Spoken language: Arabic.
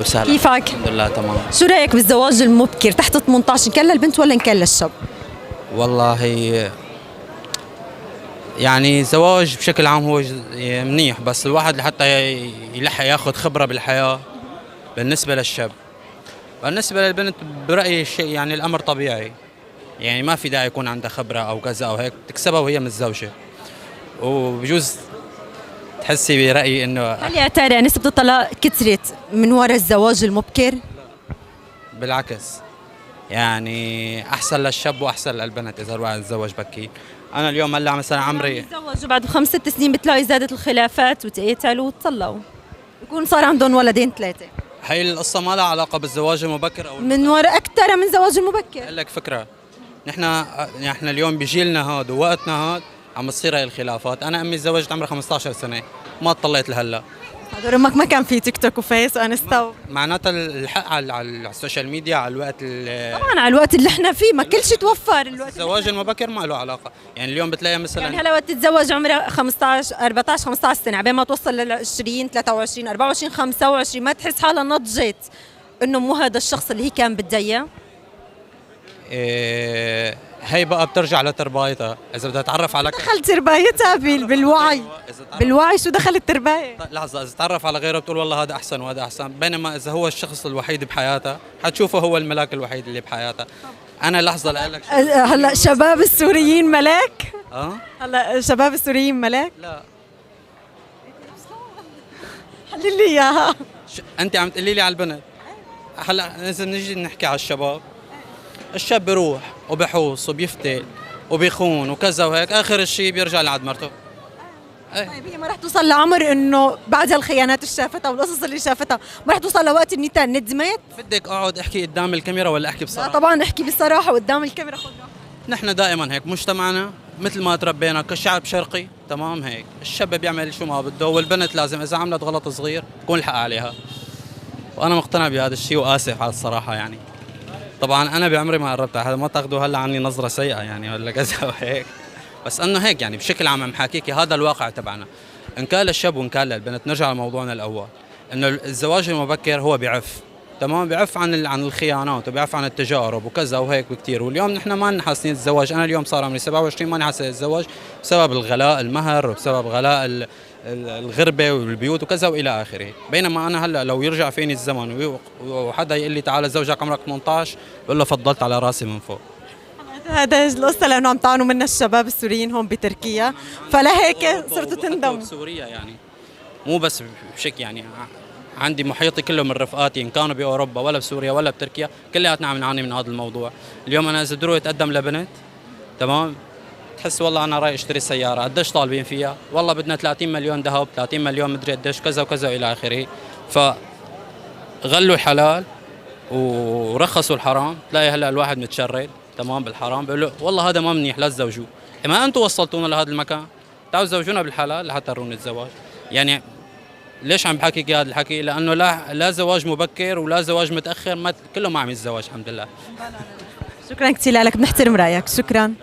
وسهلا. كيفك؟ الحمد لله تمام. شو رايك بالزواج المبكر تحت 18؟ إن كان للبنت ولا إن كان للشاب؟ والله يعني الزواج بشكل عام هو منيح، بس الواحد لحتى يلحق ياخذ خبرة بالحياة بالنسبة للشاب. بالنسبة للبنت برأيي الشيء يعني الأمر طبيعي، يعني ما في داعي يكون عندها خبرة أو كذا أو هيك تكسبها وهي متزوجة. وبجوز تحسي برأيي إنه هل يا ترى نسبة الطلاق كثرت من وراء الزواج المبكر؟ بالعكس، يعني أحسن للشاب وأحسن للبنت إذا الواحد تزوج بكير. أنا اليوم هلا مثلا عمري يتزوجوا بعد 5 6 سنين بتلاقي زادت الخلافات وتقاتلوا وتطلقوا، يكون صار عندهم ولدين 3 هي القصة ما لها علاقة بالزواج المبكر أو من وراء أكثر من زواج المبكر. أقول لك فكرة، نحن اليوم بجيلنا هذا ووقتنا هذا عم تصير هاي الخلافات. أنا أمي تزوجت عمرها 15 سنة ما اطلقت لهلا. هذول امك ما كان في تيك توك وفيس وانستا معناتها الحق على السوشيال ميديا على الوقت طبعا على الوقت اللي احنا فيه ما كل شيء توفر. الوقت الزواج المبكر ما له علاقة، يعني اليوم بتلاقي مثلا يعني هلا وقت تتزوج عمرها 15 14 15 سنه عبين ما توصل لل 20 23 24 25 ما تحس حالها نضجت انه مو هذا الشخص اللي هي كان بدها اياه؟ هي بقى بترجع لتربايتها. إذا بدها تتعرف على دخل تربايتها بالوعي. بالوعي شو دخل التربايه؟ لحظة، إذا تعرف على غيره بتقول والله هذا أحسن وهذا أحسن، بينما إذا هو الشخص الوحيد بحياتها حتشوفه هو الملاك الوحيد اللي بحياتها. أنا لحظة لأقول لك هلا شباب السوريين ملاك؟ أه؟ هلا شباب السوريين ملاك؟ لا، حلل لي اياها. أنت عم تقولي لي على البنت. هلا إذا نجي نحكي على الشباب، الشاب بيروح وبحوص وبيفتل وبيخون وكذا وهيك، آخر الشيء بيرجع لعند مرته. طيب هي ما رح توصل لعمر انه بعد هالخيانات اللي شافتها والقصص اللي شافتها ما رح توصل لوقت النتاج ندمت؟ بدك أقعد أحكي قدام الكاميرا ولا أحكي لا بصراحة؟ طبعا احكي بصراحه قدام الكاميرا. خذ نحن دائما هيك مجتمعنا مثل ما تربينا كشعب شرقي تمام هيك، الشاب بيعمل شو ما بده والبنت لازم إذا عملت غلط صغير يكون الحق عليها. وأنا مقتنع بهذا الشيء وآسف على الصراحة يعني. طبعا أنا بعمري ما قربت على هذا، ما تاخذوا هلا عني نظرة سيئة يعني ولا كذا وهيك، بس إنه هيك يعني بشكل عام عم حكيكي هذا الواقع تبعنا. إن كان للشاب وإن كان للبنت، نرجع لموضوعنا الأول إنه الزواج المبكر هو بيعف تمام، بيعف عن الخيانات وبيعف عن التجارب وكذا وهيك بكثير. واليوم نحن ما لنا حاسين الزواج. انا اليوم صار عمري 27 ماني حاسس الزواج بسبب الغلاء المهر وبسبب غلاء الغربه والبيوت وكذا والى اخره. بينما انا هلا لو يرجع فيني الزمن وحدا يقول لي تعال زوجك عمرك 18 بقول له فضلت على راسي من فوق. هذا القصه لانه عم تعانوا منها الشباب السوريين هون بتركيا، فلهيك صرتوا تندموا. بسوريا يعني مو بس بشكل يعني عندي محيطي كله من رفقاتي ان كانوا باوروبا ولا بسوريا ولا بتركيا كلياتنا عم نعاني من هذا الموضوع. اليوم انا اذا بدي اتقدم لبنت تمام، تحس والله انا رايح اشتري سياره، قديش طالبين فيها؟ والله بدنا 30 مليون ذهب، 30 مليون مدري قديش كذا وكذا والى اخره. فغلوا الحلال ورخصوا الحرام. تلاقي هلا الواحد متشرد تمام بالحرام بيقول له والله هذا ما منيح لا تزوجوه. ما انتم وصلتونا لهذا المكان، تعالوا زوجونا بالحلال لحتى نروح نتزوج. يعني ليش عم بحكي هذا الحكي؟ لانه لا زواج مبكر ولا زواج متاخر، ما كله ما عم يتزوج الحمد لله. شكرا كثير لك، بنحترم رايك. شكرا.